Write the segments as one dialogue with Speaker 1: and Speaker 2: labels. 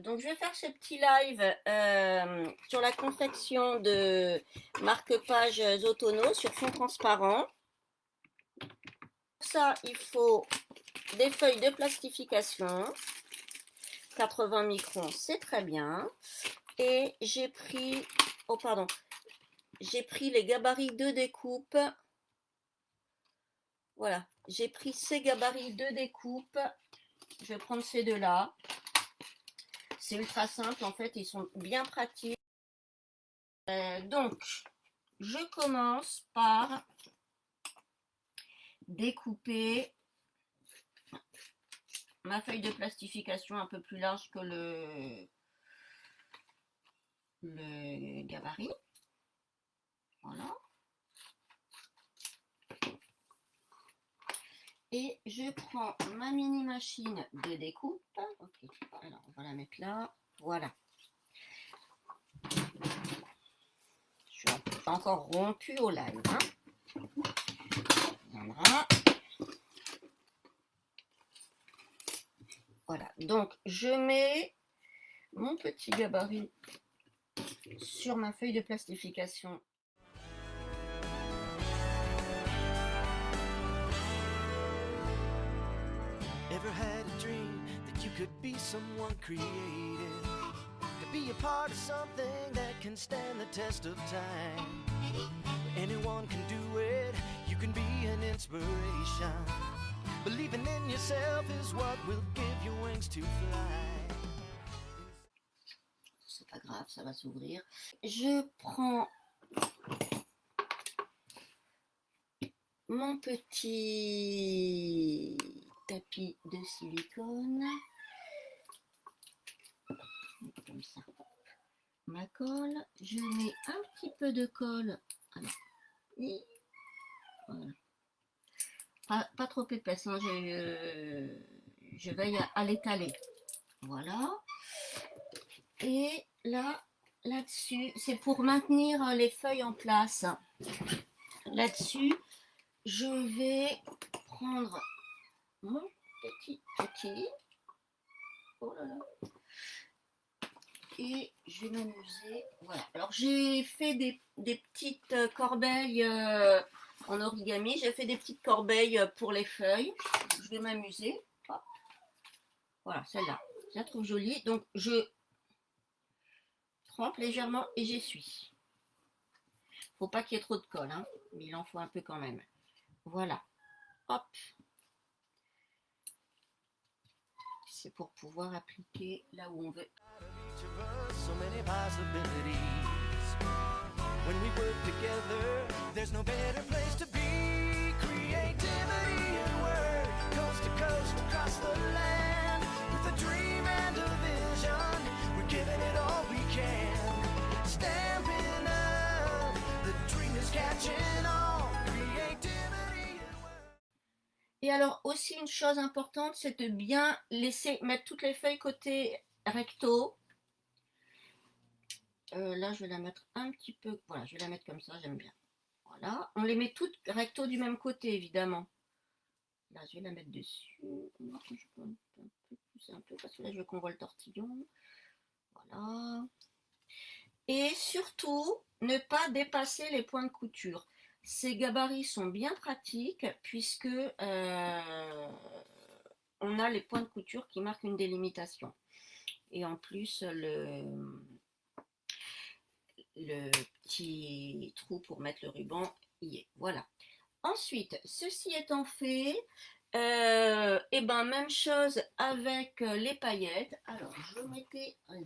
Speaker 1: Donc, je vais faire ce petit live sur la confection de marque-pages Zotono sur fond transparent. Pour ça, il faut des feuilles de plastification. 80 microns, c'est très bien. Et j'ai pris, j'ai pris les gabarits de découpe. Voilà, j'ai pris ces gabarits de découpe. Je vais prendre ces deux-là. C'est ultra simple, en fait, ils sont bien pratiques. Donc, je commence par découper ma feuille de plastification un peu plus large que le gabarit. Voilà. Et je prends ma mini machine de découpe. Ok, alors on va la mettre là. Voilà. Je suis encore rompue au live. Hein. Voilà. Voilà. Donc je mets mon petit gabarit sur ma feuille de plastification.
Speaker 2: Ever had a dream that you could be someone creative, to be a part of something that can stand the test of time? Anyone can do it, you can be an inspiration. Believing in yourself is what will give you wings to fly.
Speaker 1: C'est pas grave, ça va s'ouvrir. Je prends mon petit tapis de silicone, comme ça, ma colle, je mets un petit peu de colle, alors, et voilà, pas trop épaisse, hein, je veille à l'étaler, voilà, et là-dessus, c'est pour maintenir les feuilles en place, là-dessus, je vais prendre mon petit papier. Oh là là. Et je vais m'amuser. Voilà. Alors j'ai fait des petites corbeilles en origami. J'ai fait des petites corbeilles pour les feuilles. Je vais m'amuser. Voilà, celle-là. Je la trouve jolie. Donc je trempe légèrement et j'essuie. Faut pas qu'il y ait trop de colle, hein, mais il en faut un peu quand même. Voilà. Hop. C'est pour pouvoir appliquer là où on veut.
Speaker 2: So many possibilities. When we work together, there's no better place to be. Creativity and work, coast to coast across the land. With a dream and a vision, we're giving it all we can. Stamping up, the dream is catching on. Creativity and work.
Speaker 1: Et alors aussi une chose importante, c'est de bien laisser mettre toutes les feuilles côté recto. Là je vais la mettre un petit peu, voilà, je vais la mettre comme ça, j'aime bien. Voilà, on les met toutes recto du même côté évidemment. Là je vais la mettre dessus. Je peux un peu pousser un peu parce que là je veux qu'on voit le tortillon. Voilà. Et surtout, ne pas dépasser les points de couture. Ces gabarits sont bien pratiques puisque on a les points de couture qui marquent une délimitation. Et en plus, le petit trou pour mettre le ruban y est. Voilà. Ensuite, ceci étant fait, et ben même chose avec les paillettes. Alors, je mettais les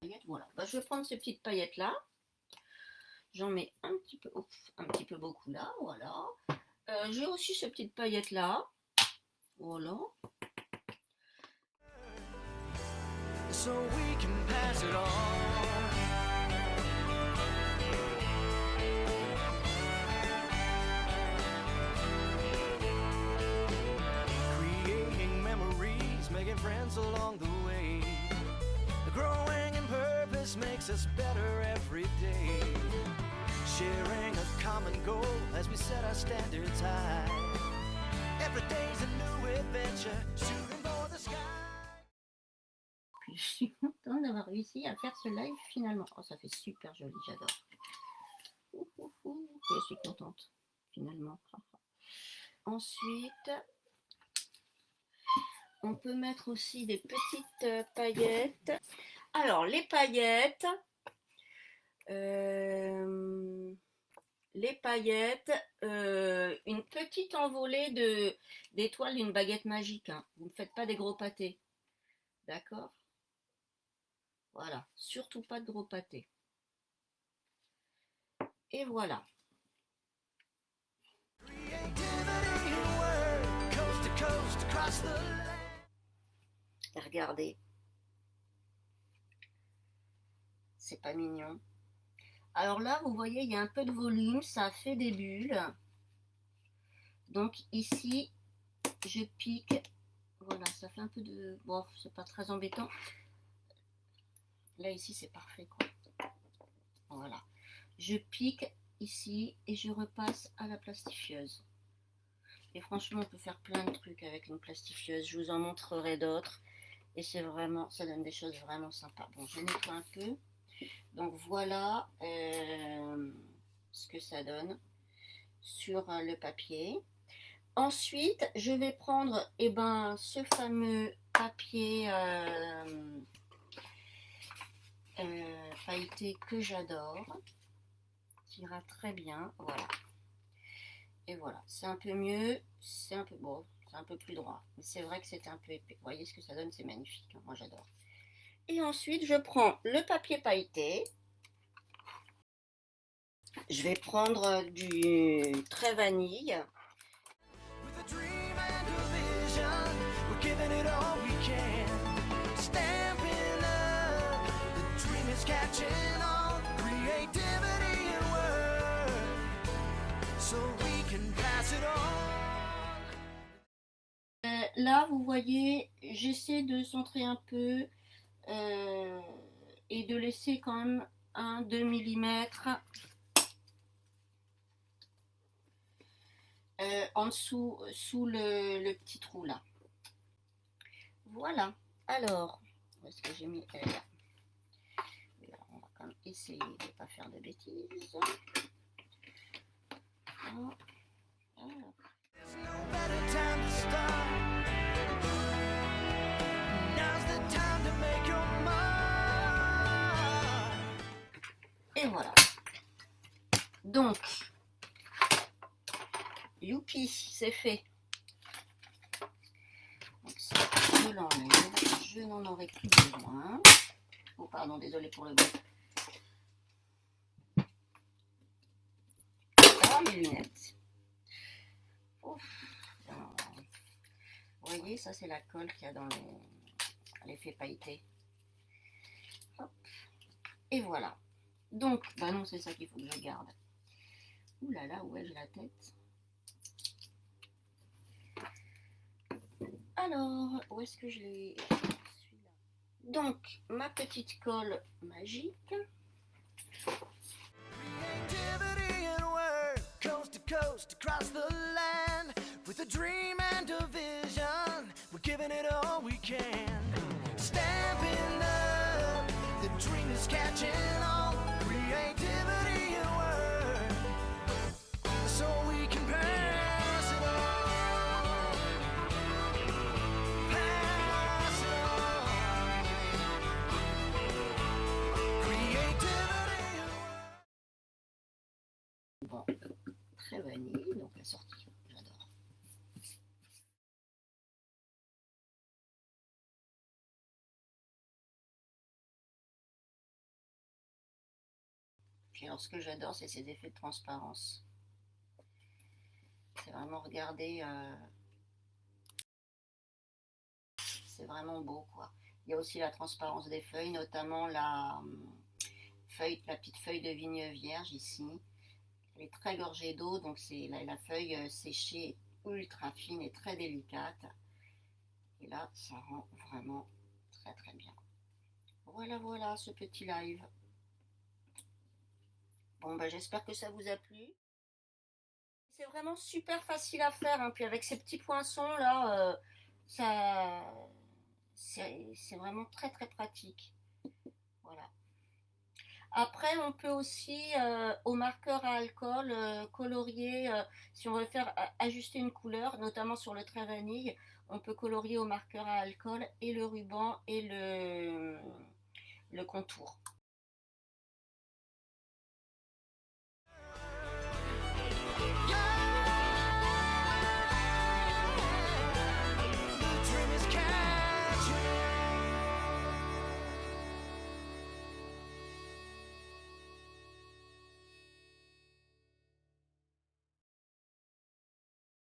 Speaker 1: paillettes. Voilà. Ben, je vais prendre ces petites paillettes là. J'en mets un petit peu beaucoup là. Voilà. J'ai aussi ces petites paillettes là. Voilà.
Speaker 2: So we can pass it on. Creating memories, making friends along the way. Growing in purpose makes us better every day. Sharing a common goal as we set our standards high. Every day's a new adventure, shooting for the sky.
Speaker 1: je suis contente d'avoir réussi à faire ce live finalement. Oh, ça fait super joli, j'adore. Je suis contente finalement. Ensuite, on peut mettre aussi des petites paillettes. Alors, les paillettes, une petite envolée d'étoiles d'une baguette magique. Hein. Vous ne faites pas des gros pâtés. D'accord? Voilà, surtout pas de gros pâtés. Et voilà. Regardez. C'est pas mignon. Alors là, vous voyez, il y a un peu de volume, ça fait des bulles. Donc ici, je pique. Voilà, ça fait un peu de... Bon, c'est pas très embêtant. Là, ici, c'est parfait, quoi. Voilà. Je pique ici et je repasse à la plastifieuse. Et franchement, on peut faire plein de trucs avec une plastifieuse. Je vous en montrerai d'autres. Et c'est vraiment, ça donne des choses vraiment sympas. Bon, je nettoie un peu. Donc voilà ce que ça donne sur le papier. Ensuite, je vais prendre ce fameux papier pailleté que j'adore, qui ira très bien. Voilà. Et voilà, c'est un peu mieux, c'est un peu bon, c'est un peu plus droit. Mais c'est vrai que c'est un peu épais. Vous voyez ce que ça donne, c'est magnifique. Hein, moi, j'adore. Et ensuite, je prends le papier pailleté. Je vais prendre du trait vanille. Là, vous voyez, j'essaie de centrer un peu et de laisser quand même 1-2 mm en dessous, sous le petit trou là. Voilà. Alors, où est-ce que j'ai mis là? On va quand même essayer de ne pas faire de bêtises. Et voilà. Donc, youpi, c'est fait. Donc ça, je l'enlève. Je n'en aurai plus besoin. Oh, pardon, désolé pour le bruit. Oh, mes lunettes. Ouf. Vous voyez, ça c'est la colle qu'il y a dans l'effet pailleté. Hop. Et voilà. Donc, bah non, c'est ça qu'il faut que je garde. Ouh là là, où ai-je la tête? Alors, où est-ce que je l'ai? Celui-là. Donc, ma petite colle magique. Creativity and work, coast to coast, across the land, with a dream and a vision, we're giving it all we can. Stamping up, the dream is catching on. Creativity and work, so we can pass it on. Pass it on. Creativity and work. Bon, très vanille, donc la sortie, j'adore. Puis alors ce que j'adore, c'est ces effets de transparence. C'est vraiment, regardez, c'est vraiment beau quoi. Il y a aussi la transparence des feuilles, notamment la petite feuille de vigne vierge ici. Elle est très gorgée d'eau, donc c'est la feuille séchée ultra fine et très délicate. Et là, ça rend vraiment très très bien. Voilà ce petit live. Bon, bah, j'espère que ça vous a plu. C'est vraiment super facile à faire, hein. Puis avec ces petits poinçons là, c'est vraiment très très pratique. Voilà. Après, on peut aussi, au marqueur à alcool, colorier, si on veut faire ajuster une couleur, notamment sur le trait vanille, on peut colorier au marqueur à alcool et le ruban et le contour.